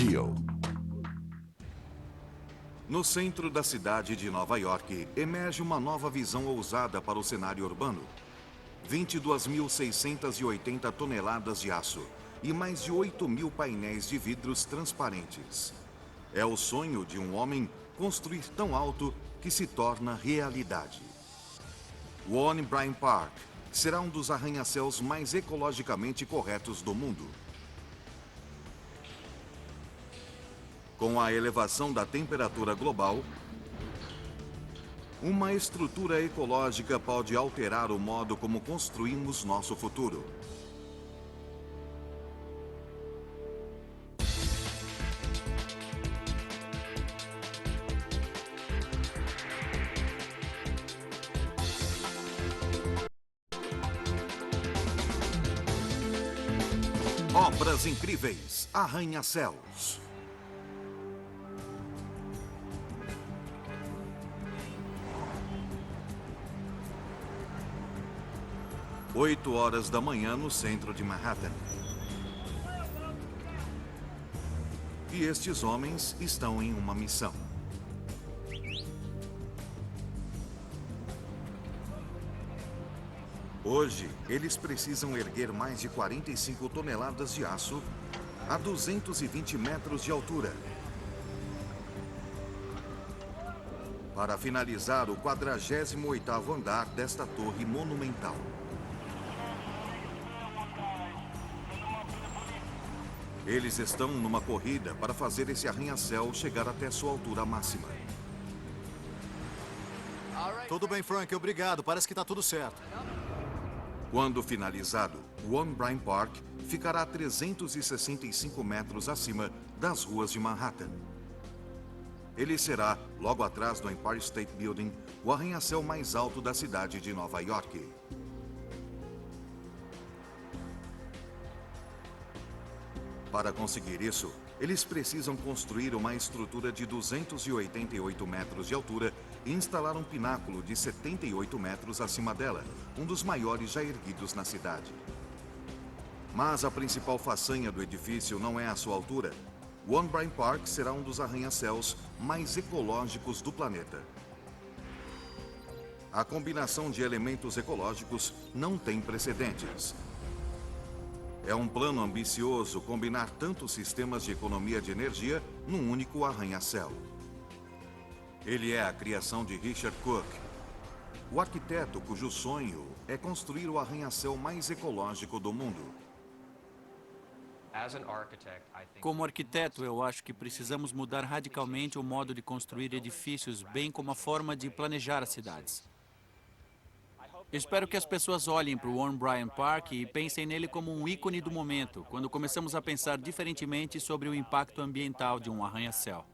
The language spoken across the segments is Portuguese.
Radio. No centro da cidade de Nova York, emerge uma nova visão ousada para o cenário urbano. 22.680 toneladas de aço e mais de 8.000 painéis de vidros transparentes. É o sonho de um homem construir tão alto que se torna realidade. O One Bryant Park será um dos arranha-céus mais ecologicamente corretos do mundo. Com a elevação da temperatura global, uma estrutura ecológica pode alterar o modo como construímos nosso futuro. Obras incríveis, arranha-céus. Oito horas da manhã no centro de Manhattan. E estes homens estão em uma missão. Hoje, eles precisam erguer mais de 45 toneladas de aço a 220 metros de altura para finalizar o 48º andar desta torre monumental. Eles estão numa corrida para fazer esse arranha-céu chegar até sua altura máxima. Tudo bem, Frank, obrigado. Parece que está tudo certo. Quando finalizado, o One Bryant Park ficará a 365 metros acima das ruas de Manhattan. Ele será, logo atrás do Empire State Building, o arranha-céu mais alto da cidade de Nova York. Para conseguir isso, eles precisam construir uma estrutura de 288 metros de altura e instalar um pináculo de 78 metros acima dela, um dos maiores já erguidos na cidade. Mas a principal façanha do edifício não é a sua altura. O One Bryant Park será um dos arranha-céus mais ecológicos do planeta. A combinação de elementos ecológicos não tem precedentes. É um plano ambicioso combinar tantos sistemas de economia de energia num único arranha-céu. Ele é a criação de Richard Cook, o arquiteto cujo sonho é construir o arranha-céu mais ecológico do mundo. Como arquiteto, eu acho que precisamos mudar radicalmente o modo de construir edifícios, bem como a forma de planejar as cidades. Espero que as pessoas olhem para o One Bryant Park e pensem nele como um ícone do momento, quando começamos a pensar diferentemente sobre o impacto ambiental de um arranha-céu.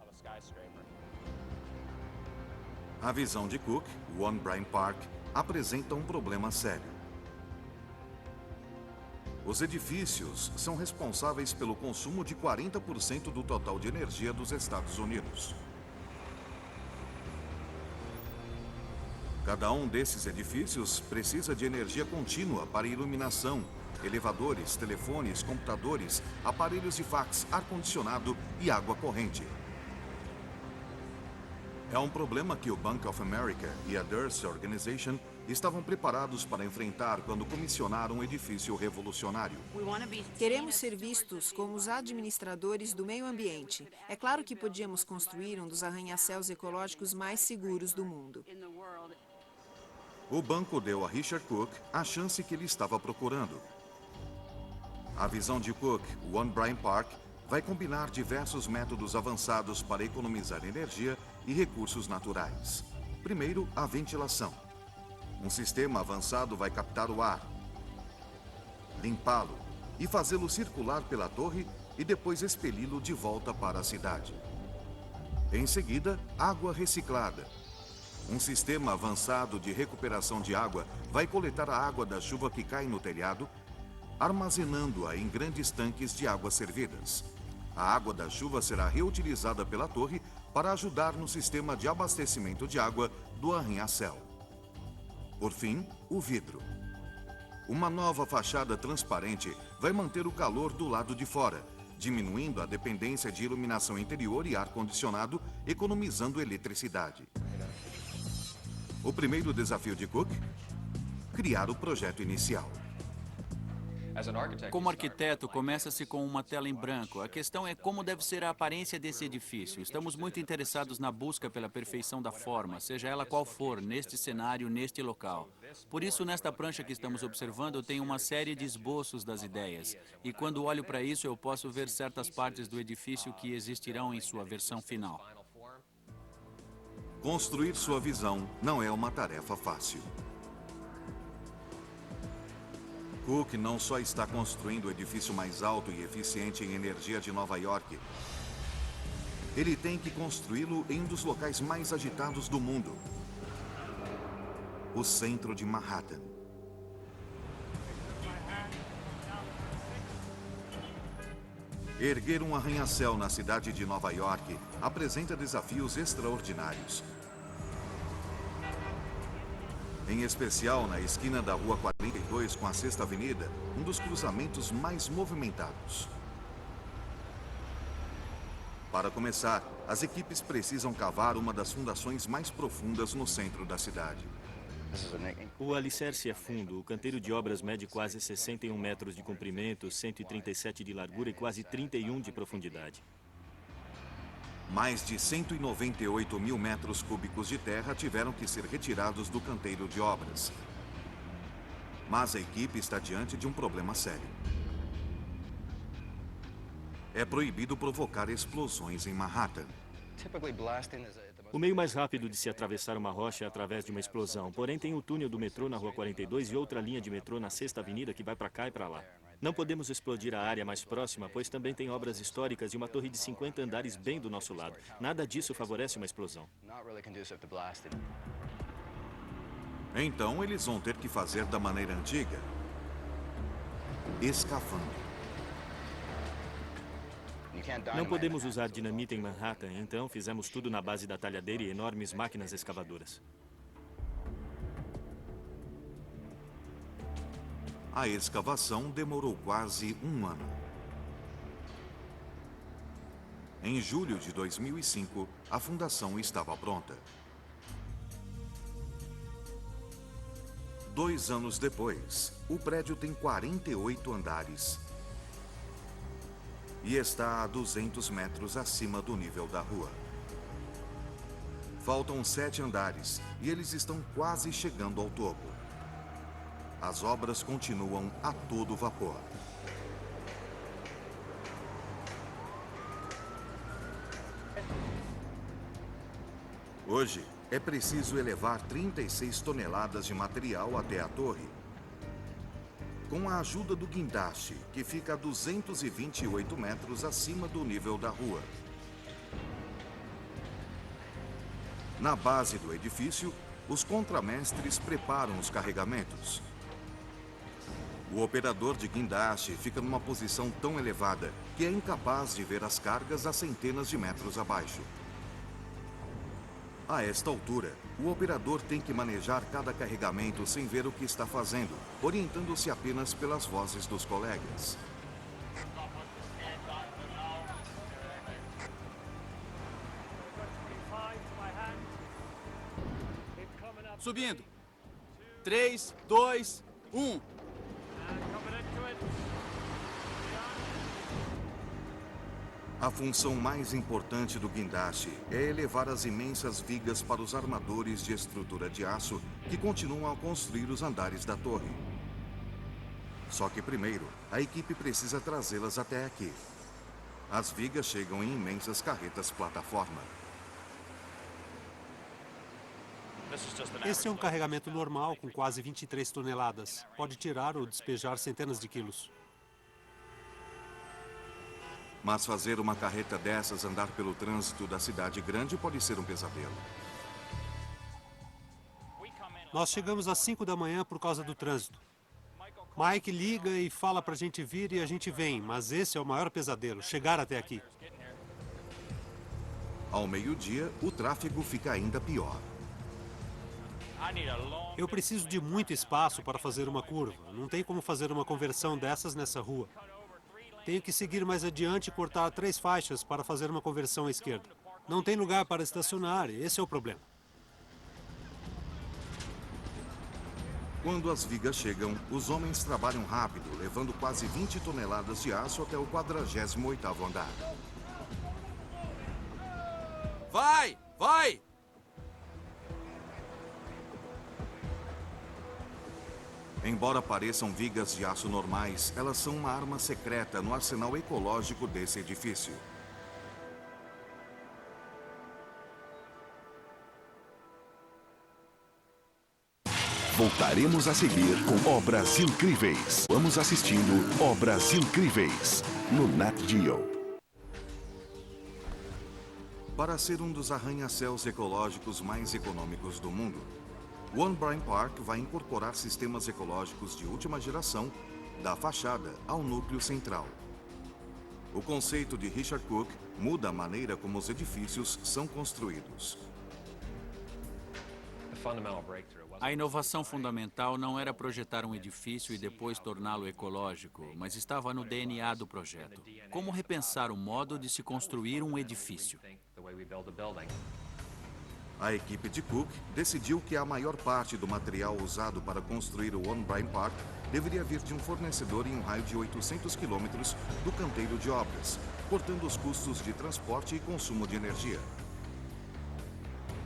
A visão de Cook, o One Bryant Park, apresenta um problema sério. Os edifícios são responsáveis pelo consumo de 40% do total de energia dos Estados Unidos. Cada um desses edifícios precisa de energia contínua para iluminação, elevadores, telefones, computadores, aparelhos de fax, ar-condicionado e água corrente. É um problema que o Bank of America e a Durst Organization estavam preparados para enfrentar quando comissionaram um edifício revolucionário. Queremos ser vistos como os administradores do meio ambiente. É claro que podíamos construir um dos arranha-céus ecológicos mais seguros do mundo. O banco deu a Richard Cook a chance que ele estava procurando. A visão de Cook, o One Bryant Park, vai combinar diversos métodos avançados para economizar energia e recursos naturais. Primeiro, a ventilação. Um sistema avançado vai captar o ar, limpá-lo e fazê-lo circular pela torre e depois expeli-lo de volta para a cidade. Em seguida, água reciclada. Um sistema avançado de recuperação de água vai coletar a água da chuva que cai no telhado, armazenando-a em grandes tanques de águas servidas. A água da chuva será reutilizada pela torre para ajudar no sistema de abastecimento de água do arranha-céu. Por fim, o vidro. Uma nova fachada transparente vai manter o calor do lado de fora, diminuindo a dependência de iluminação interior e ar-condicionado, economizando eletricidade. O primeiro desafio de Cook? Criar o projeto inicial. Como arquiteto, começa-se com uma tela em branco. A questão é como deve ser a aparência desse edifício. Estamos muito interessados na busca pela perfeição da forma, seja ela qual for, neste cenário, neste local. Por isso, nesta prancha que estamos observando, eu tenho uma série de esboços das ideias. E quando olho para isso, eu posso ver certas partes do edifício que existirão em sua versão final. Construir sua visão não é uma tarefa fácil. Cook não só está construindo o edifício mais alto e eficiente em energia de Nova York, ele tem que construí-lo em um dos locais mais agitados do mundo, o centro de Manhattan. Erguer um arranha-céu na cidade de Nova York apresenta desafios extraordinários. Em especial na esquina da Rua 42 com a Sexta Avenida, um dos cruzamentos mais movimentados. Para começar, as equipes precisam cavar uma das fundações mais profundas no centro da cidade. O alicerce é fundo. O canteiro de obras mede quase 61 metros de comprimento, 137 de largura e quase 31 de profundidade. Mais de 198 mil metros cúbicos de terra tiveram que ser retirados do canteiro de obras. Mas a equipe está diante de um problema sério. É proibido provocar explosões em Manhattan. O meio mais rápido de se atravessar uma rocha é através de uma explosão. Porém, tem o túnel do metrô na Rua 42 e outra linha de metrô na Sexta Avenida que vai para cá e para lá. Não podemos explodir a área mais próxima, pois também tem obras históricas e uma torre de 50 andares bem do nosso lado. Nada disso favorece uma explosão. Então, eles vão ter que fazer da maneira antiga, escavando. Não podemos usar dinamite em Manhattan, então fizemos tudo na base da talhadeira e enormes máquinas escavadoras. A escavação demorou quase um ano. Em julho de 2005, a fundação estava pronta. 2 anos depois, o prédio tem 48 andares e está a 200 metros acima do nível da rua. Faltam 7 andares e eles estão quase chegando ao topo. As obras continuam a todo vapor. Hoje, é preciso elevar 36 toneladas de material até a torre. Com a ajuda do guindaste, que fica a 228 metros acima do nível da rua. Na base do edifício, os contramestres preparam os carregamentos. O operador de guindaste fica numa posição tão elevada que é incapaz de ver as cargas a centenas de metros abaixo. A esta altura, o operador tem que manejar cada carregamento sem ver o que está fazendo, orientando-se apenas pelas vozes dos colegas. Subindo. 3, 2, 1. A função mais importante do guindaste é elevar as imensas vigas para os armadores de estrutura de aço que continuam a construir os andares da torre. Só que primeiro, a equipe precisa trazê-las até aqui. As vigas chegam em imensas carretas plataforma. Esse é um carregamento normal com quase 23 toneladas. Pode tirar ou despejar centenas de quilos. Mas fazer uma carreta dessas andar pelo trânsito da cidade grande pode ser um pesadelo. Nós chegamos às 5 da manhã por causa do trânsito. Mike liga e fala pra gente vir e a gente vem, mas esse é o maior pesadelo, chegar até aqui. Ao meio-dia, o tráfego fica ainda pior. Eu preciso de muito espaço para fazer uma curva. Não tem como fazer uma conversão dessas nessa rua. Tenho que seguir mais adiante e cortar 3 faixas para fazer uma conversão à esquerda. Não tem lugar para estacionar, esse é o problema. Quando as vigas chegam, os homens trabalham rápido, levando quase 20 toneladas de aço até o 48º andar. Vai! Vai! Embora pareçam vigas de aço normais, elas são uma arma secreta no arsenal ecológico desse edifício. Voltaremos a seguir com Obras Incríveis. Vamos assistindo Obras Incríveis no Nat Geo. Para ser um dos arranha-céus ecológicos mais econômicos do mundo, o One Bryant Park vai incorporar sistemas ecológicos de última geração, da fachada ao núcleo central. O conceito de Richard Cook muda a maneira como os edifícios são construídos. A inovação fundamental não era projetar um edifício e depois torná-lo ecológico, mas estava no DNA do projeto. Como repensar o modo de se construir um edifício? A equipe de Cook decidiu que a maior parte do material usado para construir o One Bryant Park deveria vir de um fornecedor em um raio de 800 quilômetros do canteiro de obras, cortando os custos de transporte e consumo de energia.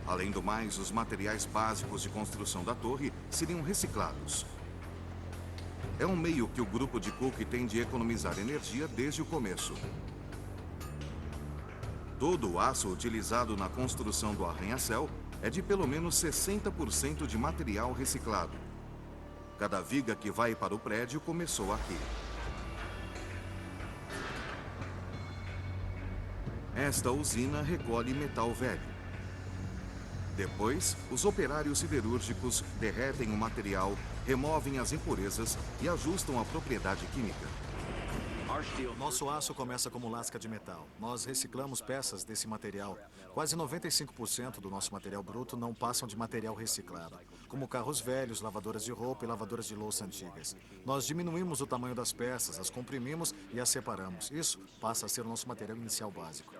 Além do mais, os materiais básicos de construção da torre seriam reciclados. É um meio que o grupo de Cook tem de economizar energia desde o começo. Todo o aço utilizado na construção do arranha-céu é de pelo menos 60% de material reciclado. Cada viga que vai para o prédio começou aqui. Esta usina recolhe metal velho. Depois, os operários siderúrgicos derretem o material, removem as impurezas e ajustam a propriedade química. Nosso aço começa como lasca de metal. Nós reciclamos peças desse material. Quase 95% do nosso material bruto não passam de material reciclado, como carros velhos, lavadoras de roupa e lavadoras de louça antigas. Nós diminuímos o tamanho das peças, as comprimimos e as separamos. Isso passa a ser o nosso material inicial básico.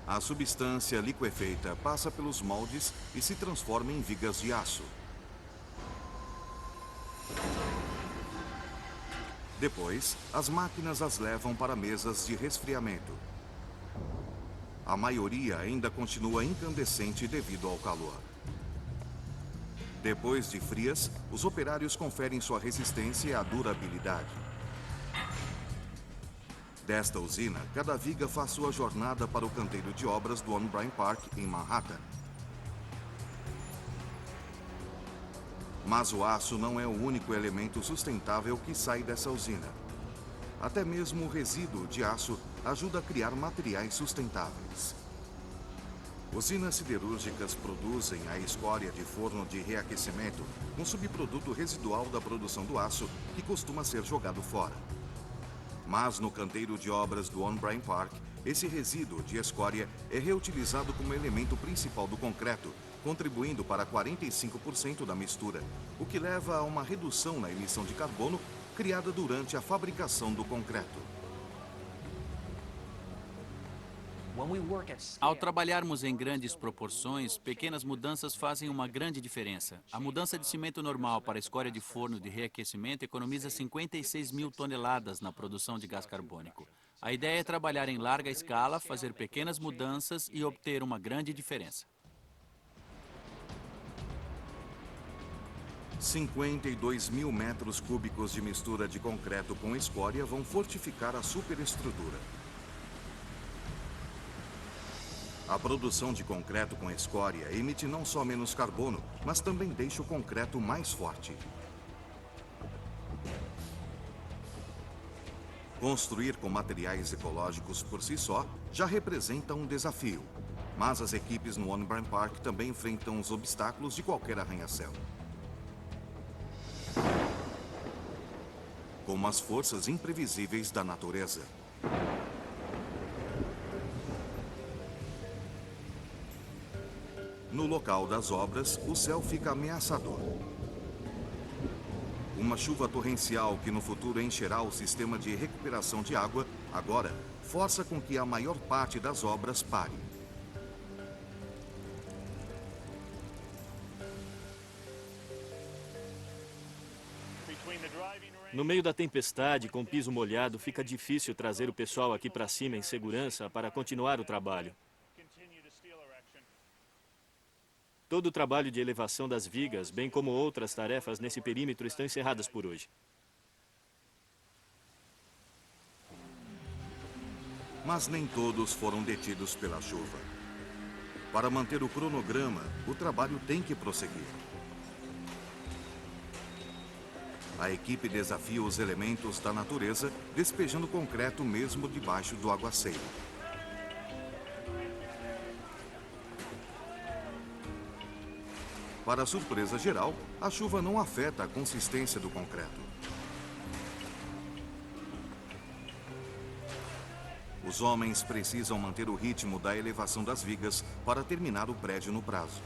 A substância liquefeita passa pelos moldes e se transforma em vigas de aço. Depois, as máquinas as levam para mesas de resfriamento. A maioria ainda continua incandescente devido ao calor. Depois de frias, os operários conferem sua resistência e a durabilidade. Desta usina, cada viga faz sua jornada para o canteiro de obras do One Bryant Park, em Manhattan. Mas o aço não é o único elemento sustentável que sai dessa usina. Até mesmo o resíduo de aço ajuda a criar materiais sustentáveis. Usinas siderúrgicas produzem a escória de forno de reaquecimento, um subproduto residual da produção do aço que costuma ser jogado fora. Mas no canteiro de obras do One Bryant Park, esse resíduo de escória é reutilizado como elemento principal do concreto, contribuindo para 45% da mistura, o que leva a uma redução na emissão de carbono criada durante a fabricação do concreto. Ao trabalharmos em grandes proporções, pequenas mudanças fazem uma grande diferença. A mudança de cimento normal para escória de forno de reaquecimento economiza 56 mil toneladas na produção de gás carbônico. A ideia é trabalhar em larga escala, fazer pequenas mudanças e obter uma grande diferença. 52 mil metros cúbicos de mistura de concreto com escória vão fortificar a superestrutura. A produção de concreto com escória emite não só menos carbono, mas também deixa o concreto mais forte. Construir com materiais ecológicos por si só já representa um desafio, mas as equipes no One Bryant Park também enfrentam os obstáculos de qualquer arranha-céu, como as forças imprevisíveis da natureza. No local das obras, o céu fica ameaçador. Uma chuva torrencial que no futuro encherá o sistema de recuperação de água, agora força com que a maior parte das obras pare. No meio da tempestade, com piso molhado, fica difícil trazer o pessoal aqui para cima em segurança para continuar o trabalho. Todo o trabalho de elevação das vigas, bem como outras tarefas nesse perímetro, estão encerradas por hoje. Mas nem todos foram detidos pela chuva. Para manter o cronograma, o trabalho tem que prosseguir. A equipe desafia os elementos da natureza, despejando concreto mesmo debaixo do aguaceiro. Para surpresa geral, a chuva não afeta a consistência do concreto. Os homens precisam manter o ritmo da elevação das vigas para terminar o prédio no prazo.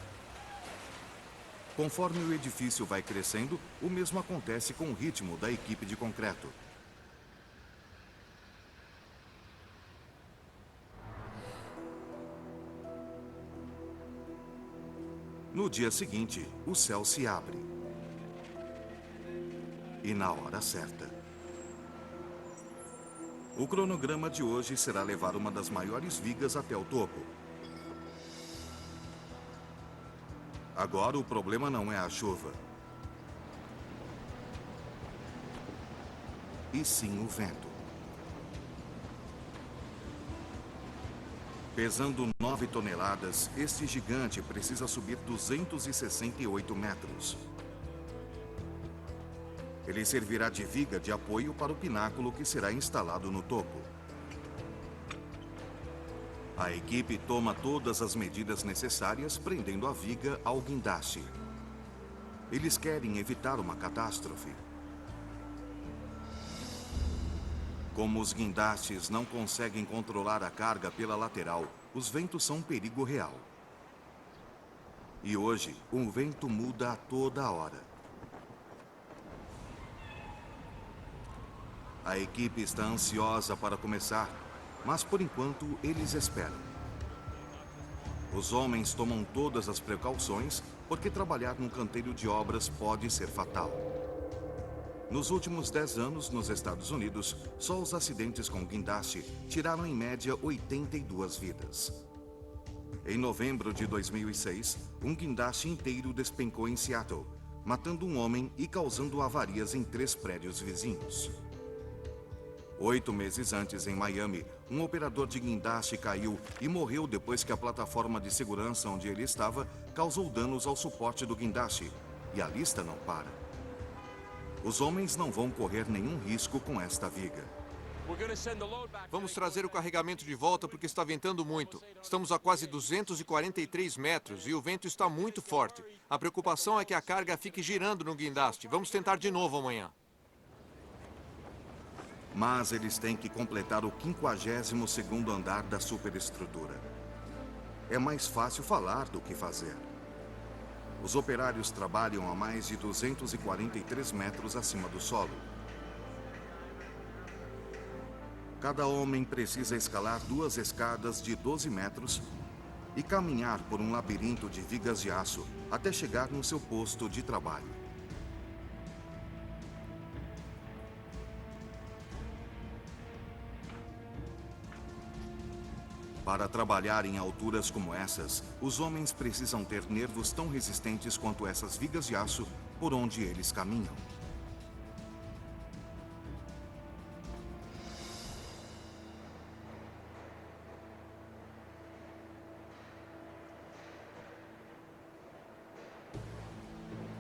Conforme o edifício vai crescendo, o mesmo acontece com o ritmo da equipe de concreto. No dia seguinte, o céu se abre. E na hora certa. O cronograma de hoje será levar uma das maiores vigas até o topo. Agora o problema não é a chuva, e sim o vento. Pesando 9 toneladas, este gigante precisa subir 268 metros. Ele servirá de viga de apoio para o pináculo que será instalado no topo. A equipe toma todas as medidas necessárias, prendendo a viga ao guindaste. Eles querem evitar uma catástrofe. Como os guindastes não conseguem controlar a carga pela lateral, os ventos são um perigo real. E hoje, o vento muda a toda hora. A equipe está ansiosa para começar, mas por enquanto eles esperam. Os homens tomam todas as precauções, porque trabalhar num canteiro de obras pode ser fatal. Nos últimos 10 anos, nos Estados Unidos, só os acidentes com guindaste tiraram em média 82 vidas. Em novembro de 2006, um guindaste inteiro despencou em Seattle, matando um homem e causando avarias em 3 prédios vizinhos. 8 meses antes, em Miami, um operador de guindaste caiu e morreu depois que a plataforma de segurança onde ele estava causou danos ao suporte do guindaste. E a lista não para. Os homens não vão correr nenhum risco com esta viga. Vamos trazer o carregamento de volta porque está ventando muito. Estamos a quase 243 metros e o vento está muito forte. A preocupação é que a carga fique girando no guindaste. Vamos tentar de novo amanhã. Mas eles têm que completar o 52º andar da superestrutura. É mais fácil falar do que fazer. Os operários trabalham a mais de 243 metros acima do solo. Cada homem precisa escalar 2 escadas de 12 metros e caminhar por um labirinto de vigas de aço até chegar no seu posto de trabalho. Para trabalhar em alturas como essas, os homens precisam ter nervos tão resistentes quanto essas vigas de aço por onde eles caminham.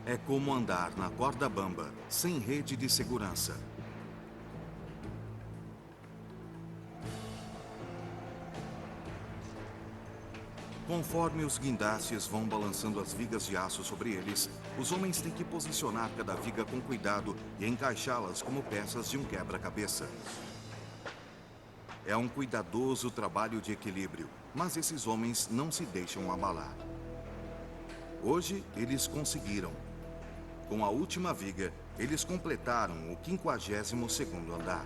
É como andar na corda bamba, sem rede de segurança. Conforme os guindastes vão balançando as vigas de aço sobre eles, os homens têm que posicionar cada viga com cuidado e encaixá-las como peças de um quebra-cabeça. É um cuidadoso trabalho de equilíbrio, mas esses homens não se deixam abalar. Hoje, eles conseguiram. Com a última viga, eles completaram o 52º andar.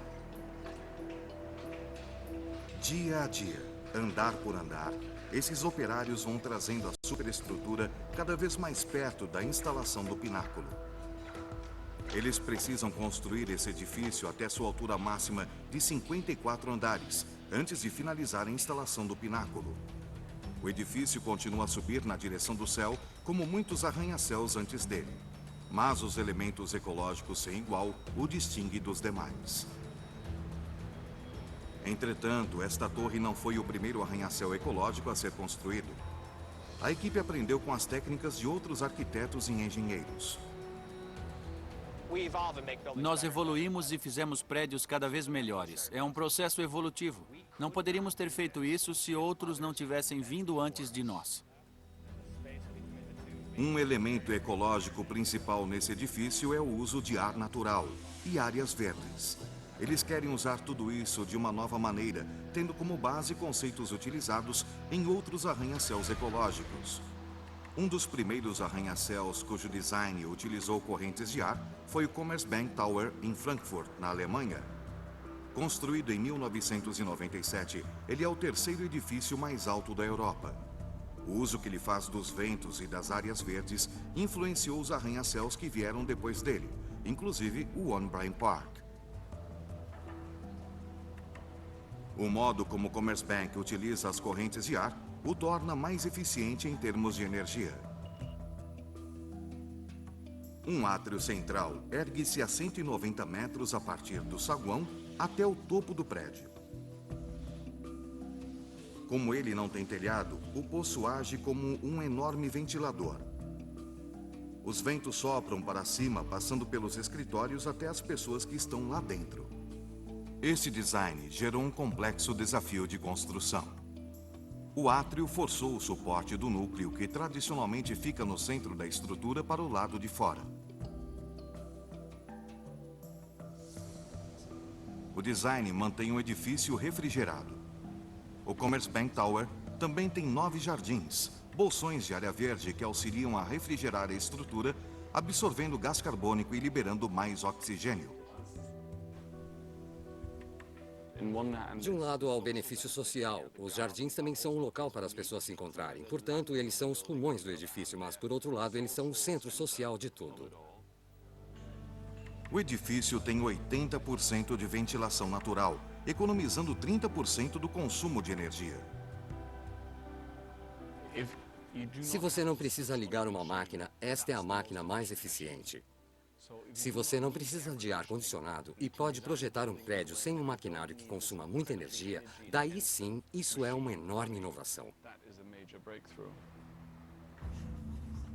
Dia a dia, andar por andar, esses operários vão trazendo a superestrutura cada vez mais perto da instalação do pináculo. Eles precisam construir esse edifício até sua altura máxima de 54 andares, antes de finalizar a instalação do pináculo. O edifício continua a subir na direção do céu, como muitos arranha-céus antes dele. Mas os elementos ecológicos sem igual o distinguem dos demais. Entretanto, esta torre não foi o primeiro arranha-céu ecológico a ser construído. A equipe aprendeu com as técnicas de outros arquitetos e engenheiros. Nós evoluímos e fizemos prédios cada vez melhores. É um processo evolutivo. Não poderíamos ter feito isso se outros não tivessem vindo antes de nós. Um elemento ecológico principal nesse edifício é o uso de ar natural e áreas verdes. Eles querem usar tudo isso de uma nova maneira, tendo como base conceitos utilizados em outros arranha-céus ecológicos. Um dos primeiros arranha-céus cujo design utilizou correntes de ar foi o Commerzbank Tower em Frankfurt, na Alemanha. Construído em 1997, ele é o terceiro edifício mais alto da Europa. O uso que ele faz dos ventos e das áreas verdes influenciou os arranha-céus que vieram depois dele, inclusive o One Bryant Park. O modo como o Commerzbank utiliza as correntes de ar o torna mais eficiente em termos de energia. Um átrio central ergue-se a 190 metros a partir do saguão até o topo do prédio. Como ele não tem telhado, o poço age como um enorme ventilador. Os ventos sopram para cima, passando pelos escritórios até as pessoas que estão lá dentro. Esse design gerou um complexo desafio de construção. O átrio forçou o suporte do núcleo, que tradicionalmente fica no centro da estrutura, para o lado de fora. O design mantém o edifício refrigerado. O Commerzbank Tower também tem 9 jardins, bolsões de área verde que auxiliam a refrigerar a estrutura, absorvendo gás carbônico e liberando mais oxigênio. De um lado, há o benefício social. Os jardins também são um local para as pessoas se encontrarem. Portanto, eles são os pulmões do edifício, mas, por outro lado, eles são o centro social de tudo. O edifício tem 80% de ventilação natural, economizando 30% do consumo de energia. Se você não precisa ligar uma máquina, esta é a máquina mais eficiente. Se você não precisa de ar-condicionado e pode projetar um prédio sem um maquinário que consuma muita energia, daí sim, isso é uma enorme inovação.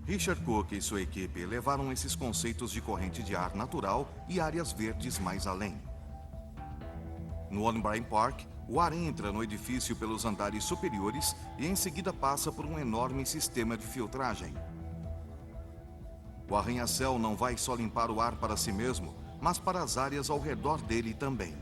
Richard Cook e sua equipe levaram esses conceitos de corrente de ar natural e áreas verdes mais além. No One Bryant Park, o ar entra no edifício pelos andares superiores e em seguida passa por um enorme sistema de filtragem. O arranha-céu não vai só limpar o ar para si mesmo, mas para as áreas ao redor dele também.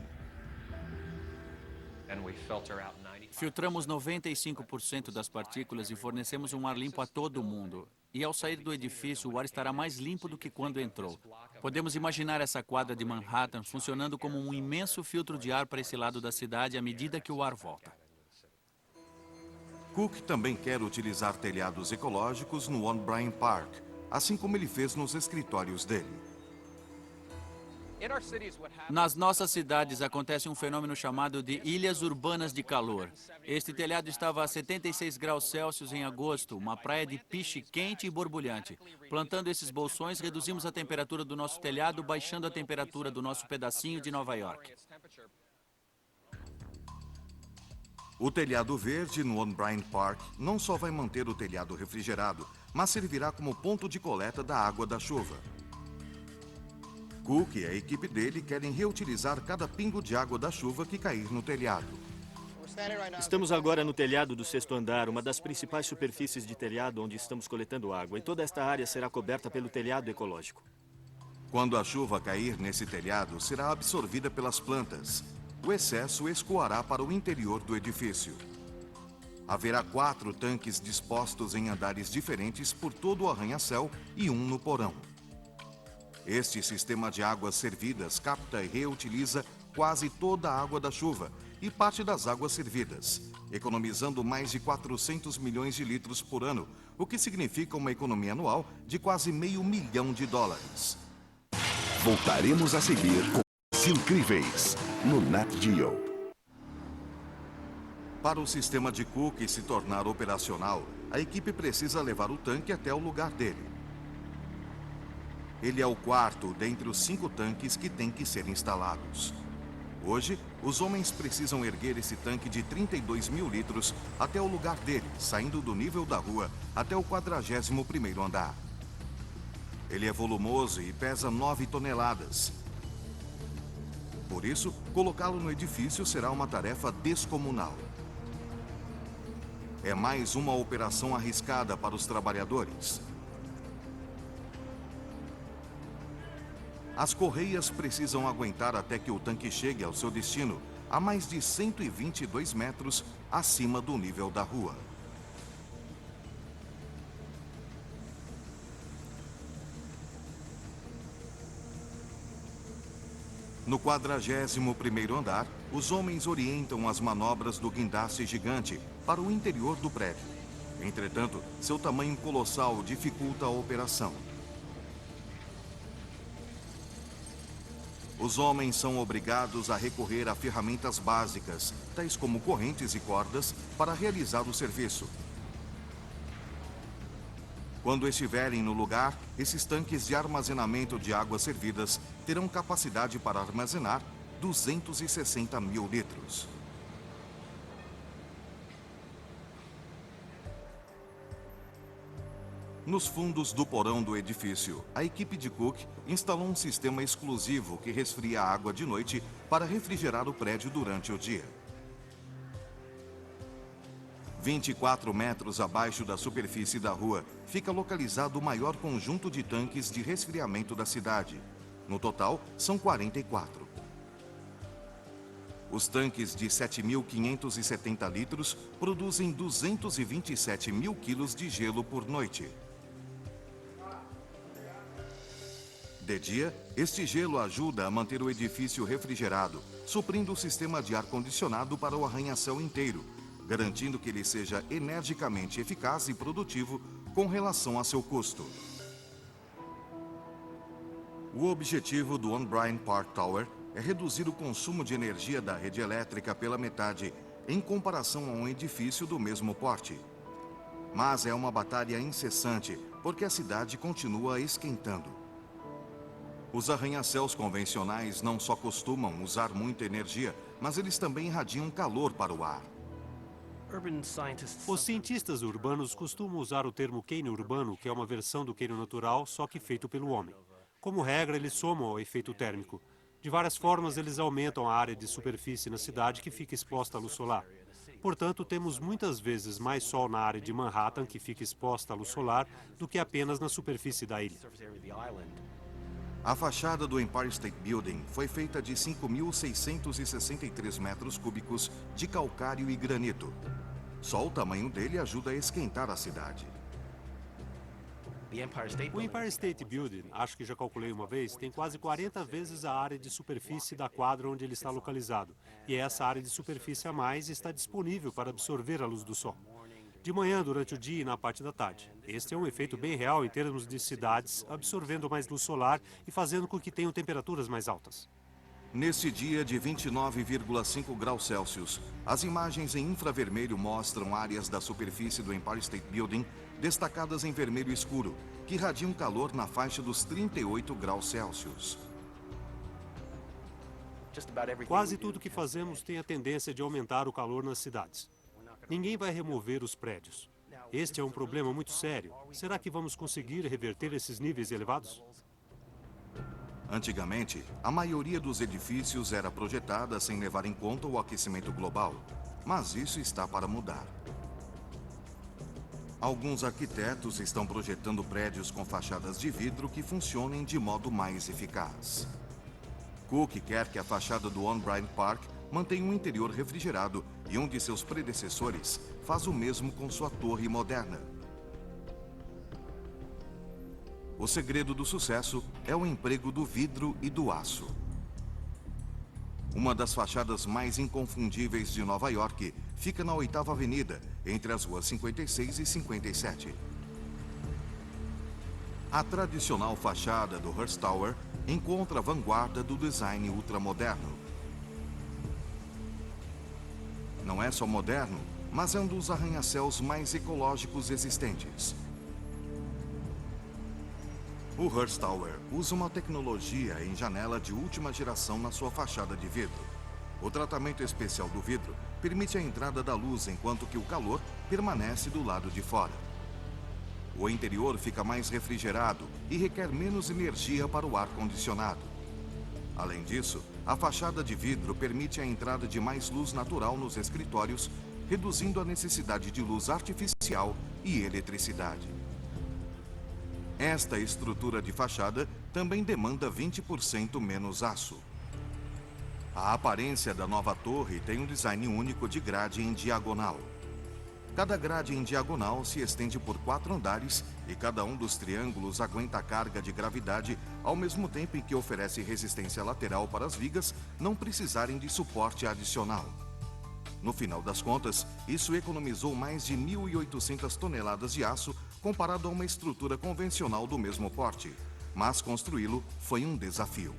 Filtramos 95% das partículas e fornecemos um ar limpo a todo mundo. E ao sair do edifício, o ar estará mais limpo do que quando entrou. Podemos imaginar essa quadra de Manhattan funcionando como um imenso filtro de ar para esse lado da cidade à medida que o ar volta. Cook também quer utilizar telhados ecológicos no One Bryant Park, assim como ele fez nos escritórios dele. Nas nossas cidades acontece um fenômeno chamado de ilhas urbanas de calor. Este telhado estava a 76 graus Celsius em agosto, uma praia de piche quente e borbulhante. Plantando esses bolsões, reduzimos a temperatura do nosso telhado, baixando a temperatura do nosso pedacinho de Nova York. O telhado verde no One Bryant Park não só vai manter o telhado refrigerado, mas servirá como ponto de coleta da água da chuva. Cook e a equipe dele querem reutilizar cada pingo de água da chuva que cair no telhado. Estamos agora no telhado do 6º andar, uma das principais superfícies de telhado onde estamos coletando água, e toda esta área será coberta pelo telhado ecológico. Quando a chuva cair nesse telhado, será absorvida pelas plantas. O excesso escoará para o interior do edifício. Haverá 4 tanques dispostos em andares diferentes por todo o arranha-céu e um no porão. Este sistema de águas servidas capta e reutiliza quase toda a água da chuva e parte das águas servidas, economizando mais de 400 milhões de litros por ano, o que significa uma economia anual de quase $500 milhões. Voltaremos a seguir com Brasil Incríveis, no Nat Geo. Para o sistema de Cook se tornar operacional, a equipe precisa levar o tanque até o lugar dele. Ele é o quarto dentre os 5 tanques que têm que ser instalados. Hoje, os homens precisam erguer esse tanque de 32 mil litros até o lugar dele, saindo do nível da rua até o 41º andar. Ele é volumoso e pesa 9 toneladas. Por isso, colocá-lo no edifício será uma tarefa descomunal. É mais uma operação arriscada para os trabalhadores. As correias precisam aguentar até que o tanque chegue ao seu destino, a mais de 122 metros acima do nível da rua. No 41º andar, os homens orientam as manobras do guindaste gigante para o interior do prédio. Entretanto, seu tamanho colossal dificulta a operação. Os homens são obrigados a recorrer a ferramentas básicas, tais como correntes e cordas, para realizar o serviço. Quando estiverem no lugar, esses tanques de armazenamento de águas servidas terão capacidade para armazenar 260 mil litros. Nos fundos do porão do edifício, a equipe de Cook instalou um sistema exclusivo que resfria a água de noite para refrigerar o prédio durante o dia. 24 metros abaixo da superfície da rua, fica localizado o maior conjunto de tanques de resfriamento da cidade. No total, são 44. Os tanques de 7.570 litros produzem 227 mil quilos de gelo por noite. De dia, este gelo ajuda a manter o edifício refrigerado, suprindo o sistema de ar-condicionado para o arranha-céu inteiro, garantindo que ele seja energicamente eficaz e produtivo com relação a seu custo. O objetivo do One Bryant Park Tower é reduzir o consumo de energia da rede elétrica pela metade, em comparação a um edifício do mesmo porte. Mas é uma batalha incessante, porque a cidade continua esquentando. Os arranha-céus convencionais não só costumam usar muita energia, mas eles também irradiam calor para o ar. Os cientistas urbanos costumam usar o termo cânion urbano, que é uma versão do cânion natural, só que feito pelo homem. Como regra, eles somam ao efeito térmico. De várias formas, eles aumentam a área de superfície na cidade que fica exposta à luz solar. Portanto, temos muitas vezes mais sol na área de Manhattan, que fica exposta à luz solar, do que apenas na superfície da ilha. A fachada do Empire State Building foi feita de 5.663 metros cúbicos de calcário e granito. Só o tamanho dele ajuda a esquentar a cidade. O Empire State Building, acho que já calculei uma vez, tem quase 40 vezes a área de superfície da quadra onde ele está localizado. E essa área de superfície a mais está disponível para absorver a luz do sol. De manhã, durante o dia e na parte da tarde. Este é um efeito bem real em termos de cidades, absorvendo mais luz solar e fazendo com que tenham temperaturas mais altas. Neste dia de 29,5 graus Celsius, as imagens em infravermelho mostram áreas da superfície do Empire State Building destacadas em vermelho escuro, que irradiam calor na faixa dos 38 graus Celsius. Quase tudo que fazemos tem a tendência de aumentar o calor nas cidades. Ninguém vai remover os prédios. Este é um problema muito sério. Será que vamos conseguir reverter esses níveis elevados? Antigamente, a maioria dos edifícios era projetada sem levar em conta o aquecimento global, mas isso está para mudar. Alguns arquitetos estão projetando prédios com fachadas de vidro que funcionem de modo mais eficaz. Cook quer que a fachada do One Bryant Park mantenha um interior refrigerado e um de seus predecessores faz o mesmo com sua torre moderna. O segredo do sucesso é o emprego do vidro e do aço. Uma das fachadas mais inconfundíveis de Nova York fica na 8ª Avenida, entre as ruas 56 e 57. A tradicional fachada do Hearst Tower encontra a vanguarda do design ultramoderno. Não é só moderno, mas é um dos arranha-céus mais ecológicos existentes. O Hearst Tower usa uma tecnologia em janela de última geração na sua fachada de vidro. O tratamento especial do vidro permite a entrada da luz enquanto que o calor permanece do lado de fora. O interior fica mais refrigerado e requer menos energia para o ar-condicionado. Além disso, a fachada de vidro permite a entrada de mais luz natural nos escritórios, reduzindo a necessidade de luz artificial e eletricidade. Esta estrutura de fachada também demanda 20% menos aço. A aparência da nova torre tem um design único de grade em diagonal. Cada grade em diagonal se estende por 4 andares e cada um dos triângulos aguenta a carga de gravidade ao mesmo tempo em que oferece resistência lateral para as vigas não precisarem de suporte adicional. No final das contas, isso economizou mais de 1.800 toneladas de aço comparado a uma estrutura convencional do mesmo porte. Mas construí-lo foi um desafio.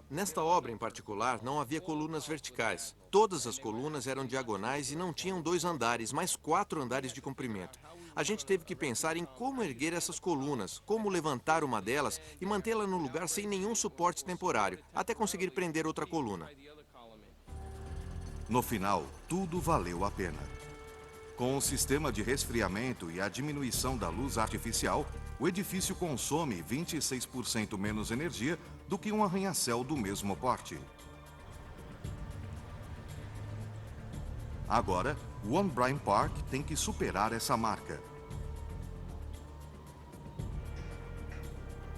Nesta obra em particular, não havia colunas verticais. Todas as colunas eram diagonais e não tinham 2 andares, mas 4 andares de comprimento. A gente teve que pensar em como erguer essas colunas, como levantar uma delas e mantê-la no lugar sem nenhum suporte temporário, até conseguir prender outra coluna. No final, tudo valeu a pena. Com o sistema de resfriamento e a diminuição da luz artificial, o edifício consome 26% menos energia do que um arranha-céu do mesmo porte. Agora, o One Bryant Park tem que superar essa marca.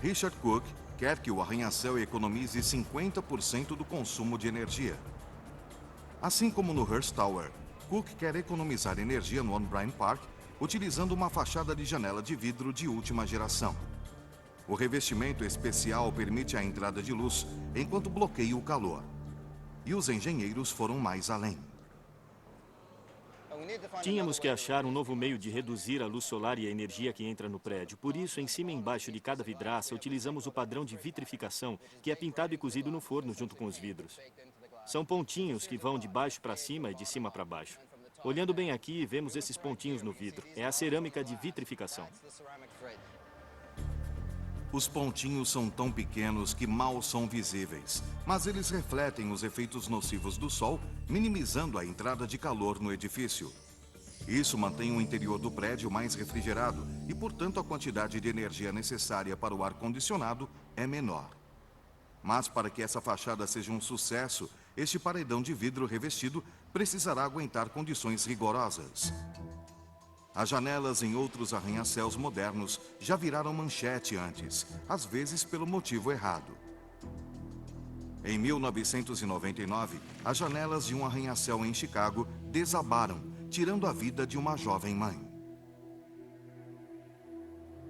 Richard Cook quer que o arranha-céu economize 50% do consumo de energia. Assim como no Hearst Tower, Cook quer economizar energia no One Bryant Park utilizando uma fachada de janela de vidro de última geração. O revestimento especial permite a entrada de luz enquanto bloqueia o calor. E os engenheiros foram mais além. Tínhamos que achar um novo meio de reduzir a luz solar e a energia que entra no prédio. Por isso, em cima e embaixo de cada vidraça, utilizamos o padrão de vitrificação, que é pintado e cozido no forno junto com os vidros. São pontinhos que vão de baixo para cima e de cima para baixo. Olhando bem aqui, vemos esses pontinhos no vidro. É a cerâmica de vitrificação. Os pontinhos são tão pequenos que mal são visíveis, mas eles refletem os efeitos nocivos do sol, minimizando a entrada de calor no edifício. Isso mantém o interior do prédio mais refrigerado e, portanto, a quantidade de energia necessária para o ar-condicionado é menor. Mas para que essa fachada seja um sucesso, este paredão de vidro revestido precisará aguentar condições rigorosas. As janelas em outros arranha-céus modernos já viraram manchete antes, às vezes pelo motivo errado. Em 1999, as janelas de um arranha-céu em Chicago desabaram, tirando a vida de uma jovem mãe.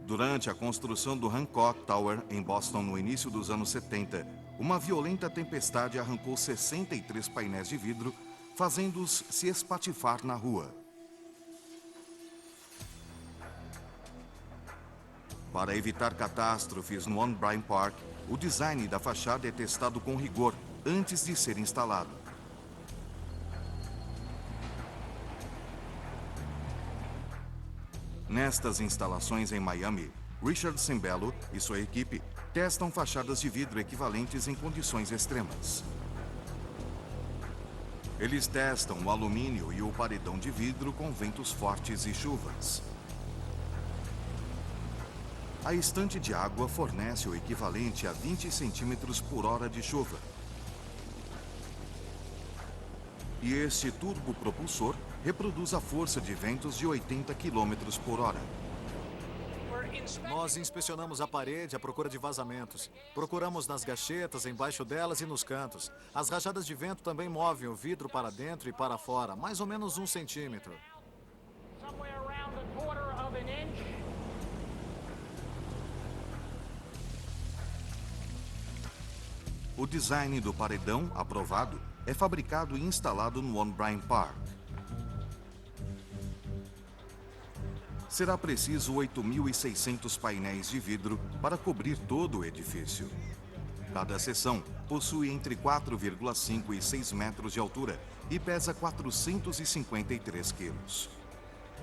Durante a construção do Hancock Tower em Boston no início dos anos 70, uma violenta tempestade arrancou 63 painéis de vidro, fazendo-os se espatifar na rua. Para evitar catástrofes no One Bryant Park, o design da fachada é testado com rigor antes de ser instalado. Nestas instalações em Miami, Richard Cimbello e sua equipe testam fachadas de vidro equivalentes em condições extremas. Eles testam o alumínio e o paredão de vidro com ventos fortes e chuvas. A estante de água fornece o equivalente a 20 centímetros por hora de chuva. E este turbopropulsor reproduz a força de ventos de 80 quilômetros por hora. Nós inspecionamos a parede à procura de vazamentos. Procuramos nas gachetas, embaixo delas e nos cantos. As rajadas de vento também movem o vidro para dentro e para fora, mais ou menos 1 centímetro. O design do paredão, aprovado, é fabricado e instalado no One Bryant Park. Será preciso 8.600 painéis de vidro para cobrir todo o edifício. Cada seção possui entre 4,5 e 6 metros de altura e pesa 453 quilos.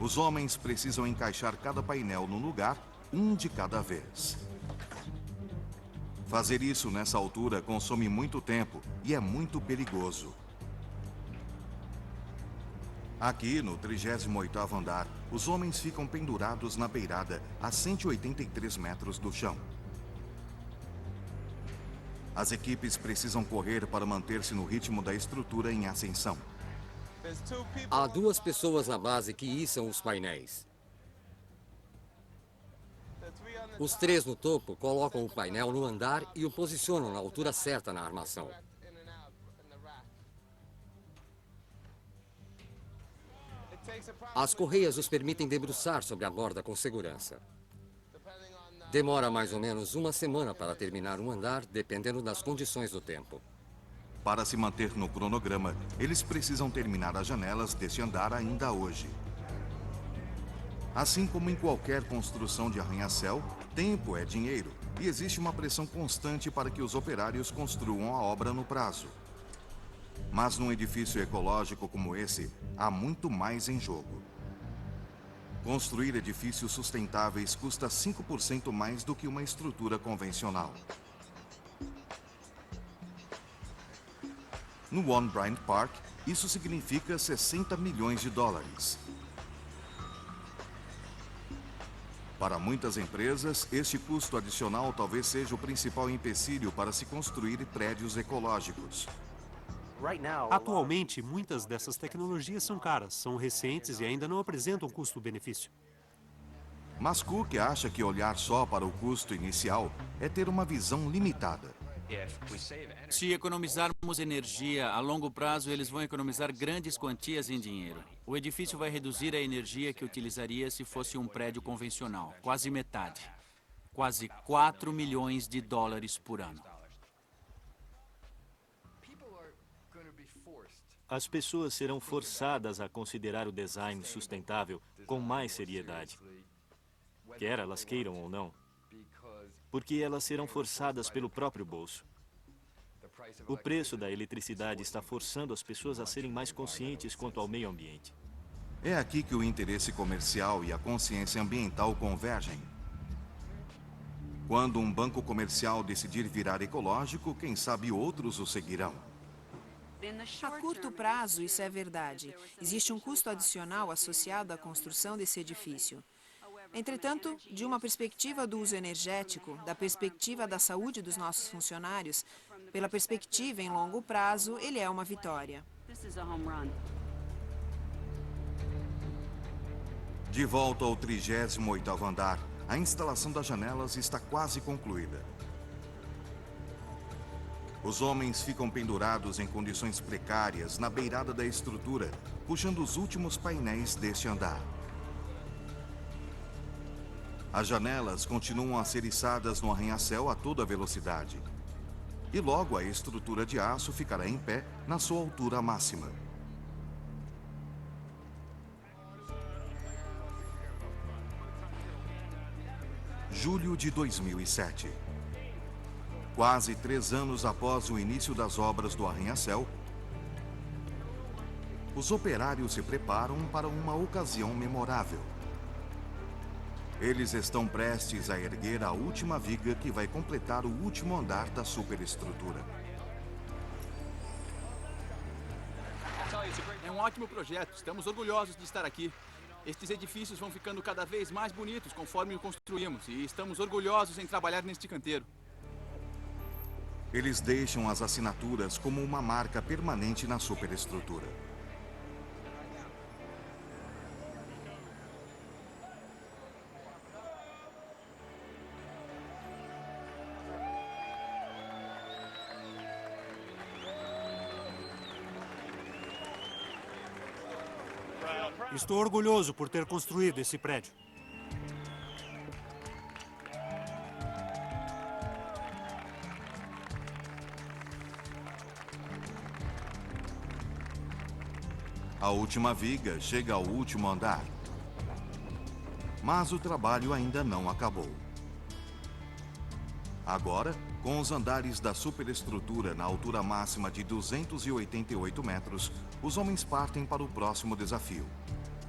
Os homens precisam encaixar cada painel no lugar, um de cada vez. Fazer isso nessa altura consome muito tempo e é muito perigoso. Aqui, no 38º andar, os homens ficam pendurados na beirada a 183 metros do chão. As equipes precisam correr para manter-se no ritmo da estrutura em ascensão. Há 2 pessoas na base que içam os painéis. Os 3 no topo colocam o painel no andar e o posicionam na altura certa na armação. As correias os permitem debruçar sobre a borda com segurança. Demora mais ou menos 1 semana para terminar um andar, dependendo das condições do tempo. Para se manter no cronograma, eles precisam terminar as janelas deste andar ainda hoje. Assim como em qualquer construção de arranha-céu, tempo é dinheiro e existe uma pressão constante para que os operários construam a obra no prazo. Mas num edifício ecológico como esse, há muito mais em jogo. Construir edifícios sustentáveis custa 5% mais do que uma estrutura convencional. No One Bryant Park, isso significa 60 milhões de dólares. Para muitas empresas, este custo adicional talvez seja o principal empecilho para se construir prédios ecológicos. Atualmente, muitas dessas tecnologias são caras, são recentes e ainda não apresentam custo-benefício. Mas Cook acha que olhar só para o custo inicial é ter uma visão limitada. Se economizarmos energia a longo prazo, eles vão economizar grandes quantias em dinheiro. O edifício vai reduzir a energia que utilizaria se fosse um prédio convencional, quase metade. Quase 4 milhões de dólares por ano. As pessoas serão forçadas a considerar o design sustentável com mais seriedade, quer elas queiram ou não, porque elas serão forçadas pelo próprio bolso. O preço da eletricidade está forçando as pessoas a serem mais conscientes quanto ao meio ambiente. É aqui que o interesse comercial e a consciência ambiental convergem. Quando um banco comercial decidir virar ecológico, quem sabe outros o seguirão. A curto prazo, isso é verdade. Existe um custo adicional associado à construção desse edifício. Entretanto, de uma perspectiva do uso energético, da perspectiva da saúde dos nossos funcionários, pela perspectiva em longo prazo, ele é uma vitória. De volta ao 38º andar, a instalação das janelas está quase concluída. Os homens ficam pendurados em condições precárias na beirada da estrutura, puxando os últimos painéis deste andar. As janelas continuam a ser içadas no arranha-céu a toda velocidade. E logo a estrutura de aço ficará em pé na sua altura máxima. Julho de 2007. Quase 3 anos após o início das obras do arranha-céu, os operários se preparam para uma ocasião memorável. Eles estão prestes a erguer a última viga que vai completar o último andar da superestrutura. É um ótimo projeto, estamos orgulhosos de estar aqui. Estes edifícios vão ficando cada vez mais bonitos conforme o construímos e estamos orgulhosos em trabalhar neste canteiro. Eles deixam as assinaturas como uma marca permanente na superestrutura. Estou orgulhoso por ter construído esse prédio. A última viga chega ao último andar. Mas o trabalho ainda não acabou. Agora, com os andares da superestrutura na altura máxima de 288 metros, os homens partem para o próximo desafio: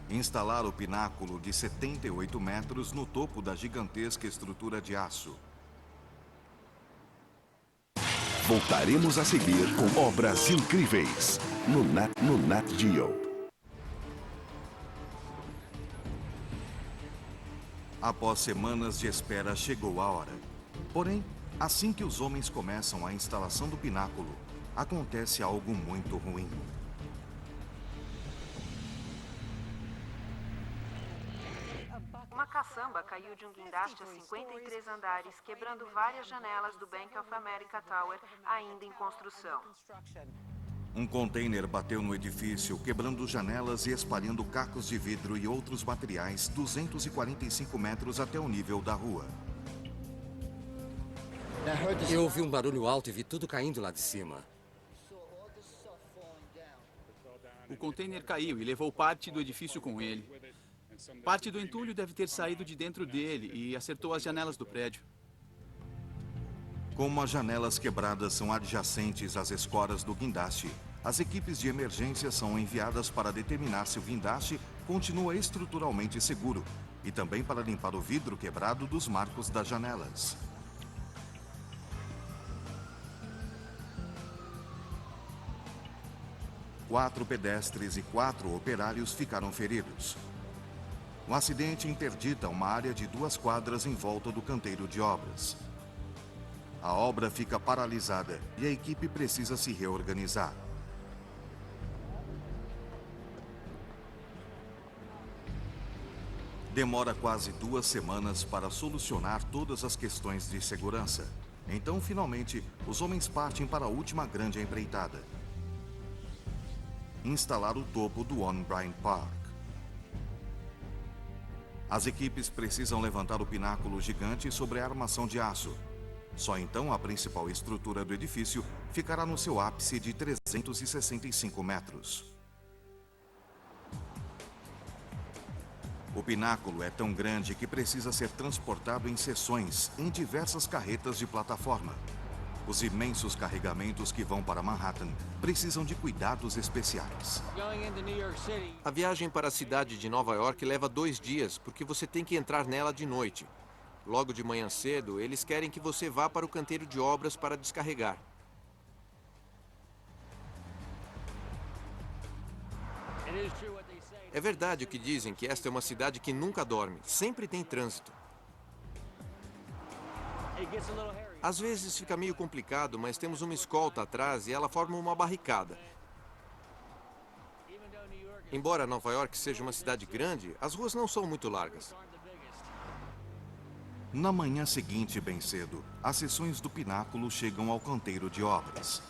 instalar o pináculo de 78 metros no topo da gigantesca estrutura de aço. Voltaremos a seguir com Obras Incríveis no Nat Geo. Após semanas de espera, chegou a hora. Porém, assim que os homens começam a instalação do pináculo, acontece algo muito ruim. Uma caçamba caiu de um guindaste a 53 andares, quebrando várias janelas do Bank of America Tower, ainda em construção. Um container bateu no edifício, quebrando janelas e espalhando cacos de vidro e outros materiais 245 metros até o nível da rua. Eu ouvi um barulho alto e vi tudo caindo lá de cima. O container caiu e levou parte do edifício com ele. Parte do entulho deve ter saído de dentro dele e acertou as janelas do prédio. Como as janelas quebradas são adjacentes às escoras do guindaste, as equipes de emergência são enviadas para determinar se o guindaste continua estruturalmente seguro e também para limpar o vidro quebrado dos marcos das janelas. Quatro pedestres e 4 operários ficaram feridos. Um acidente interdita uma área de 2 quadras em volta do canteiro de obras. A obra fica paralisada e a equipe precisa se reorganizar. Demora quase 2 semanas para solucionar todas as questões de segurança. Então, finalmente, os homens partem para a última grande empreitada: instalar o topo do One Bryant Park. As equipes precisam levantar o pináculo gigante sobre a armação de aço. Só então a principal estrutura do edifício ficará no seu ápice de 365 metros. O pináculo é tão grande que precisa ser transportado em seções em diversas carretas de plataforma. Os imensos carregamentos que vão para Manhattan precisam de cuidados especiais. A viagem para a cidade de Nova York leva 2 dias, porque você tem que entrar nela de noite. Logo de manhã cedo, eles querem que você vá para o canteiro de obras para descarregar. É verdade o que dizem, que esta é uma cidade que nunca dorme, sempre tem trânsito. Às vezes fica meio complicado, mas temos uma escolta atrás e ela forma uma barricada. Embora Nova York seja uma cidade grande, as ruas não são muito largas. Na manhã seguinte, bem cedo, as seções do pináculo chegam ao canteiro de obras.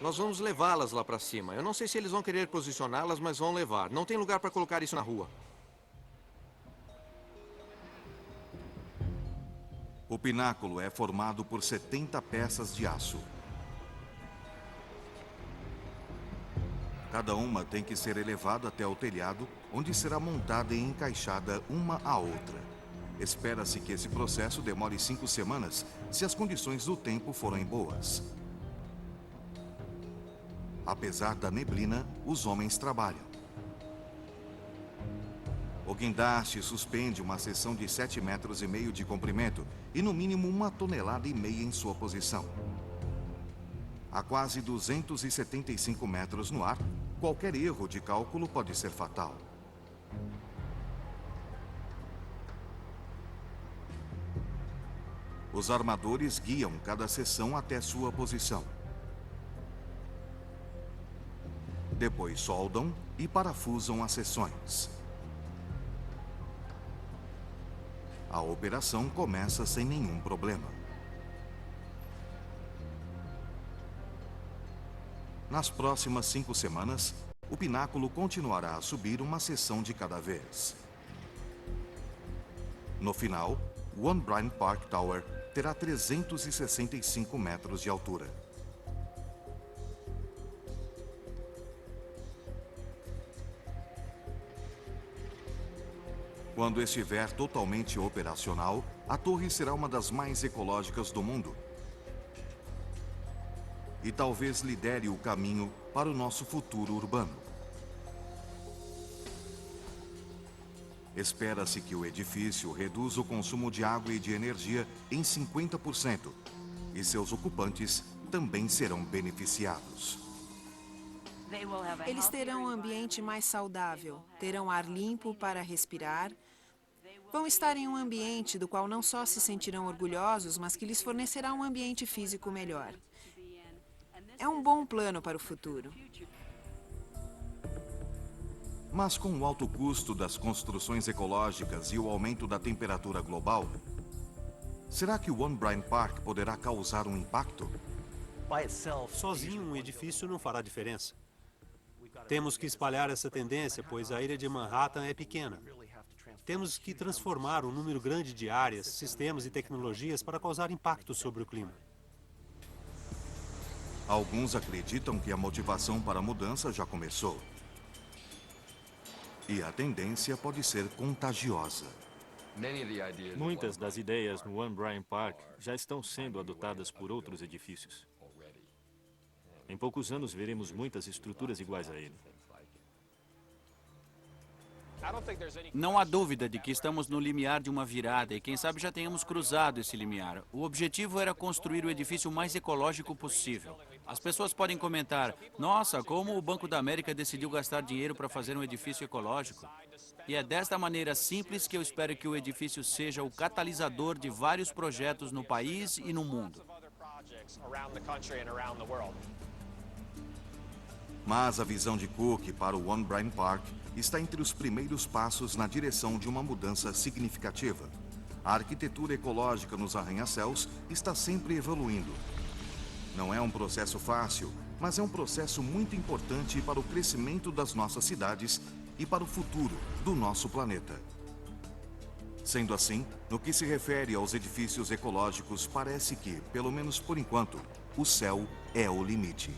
Nós vamos levá-las lá para cima. Eu não sei se eles vão querer posicioná-las, mas vão levar. Não tem lugar para colocar isso na rua. O pináculo é formado por 70 peças de aço. Cada uma tem que ser elevada até o telhado, onde será montada e encaixada uma à outra. Espera-se que esse processo demore 5 semanas, se as condições do tempo forem boas. Apesar da neblina, os homens trabalham. O guindaste suspende uma seção de 7,5 metros de comprimento e no mínimo 1,5 toneladas em sua posição. A quase 275 metros no ar, qualquer erro de cálculo pode ser fatal. Os armadores guiam cada seção até sua posição. Depois soldam e parafusam as seções. A operação começa sem nenhum problema. Nas próximas 5 semanas, o pináculo continuará a subir uma seção de cada vez. No final, o One Bryant Park Tower terá 365 metros de altura. Quando estiver totalmente operacional, a torre será uma das mais ecológicas do mundo. E talvez lidere o caminho para o nosso futuro urbano. Espera-se que o edifício reduza o consumo de água e de energia em 50%, e seus ocupantes também serão beneficiados. Eles terão um ambiente mais saudável, terão ar limpo para respirar, vão estar em um ambiente do qual não só se sentirão orgulhosos, mas que lhes fornecerá um ambiente físico melhor. É um bom plano para o futuro. Mas com o alto custo das construções ecológicas e o aumento da temperatura global, será que o One Bryant Park poderá causar um impacto? Sozinho, um edifício não fará diferença. Temos que espalhar essa tendência, pois a ilha de Manhattan é pequena. Temos que transformar um número grande de áreas, sistemas e tecnologias para causar impacto sobre o clima. Alguns acreditam que a motivação para a mudança já começou. E a tendência pode ser contagiosa. Muitas das ideias no One Bryant Park já estão sendo adotadas por outros edifícios. Em poucos anos veremos muitas estruturas iguais a ele. Não há dúvida de que estamos no limiar de uma virada e quem sabe já tenhamos cruzado esse limiar. O objetivo era construir o edifício mais ecológico possível. As pessoas podem comentar, nossa, como o Banco da América decidiu gastar dinheiro para fazer um edifício ecológico. E é desta maneira simples que eu espero que o edifício seja o catalisador de vários projetos no país e no mundo. Mas a visão de Cook para o One Bryant Park está entre os primeiros passos na direção de uma mudança significativa. A arquitetura ecológica nos arranha-céus está sempre evoluindo. Não é um processo fácil, mas é um processo muito importante para o crescimento das nossas cidades e para o futuro do nosso planeta. Sendo assim, no que se refere aos edifícios ecológicos, parece que, pelo menos por enquanto, o céu é o limite.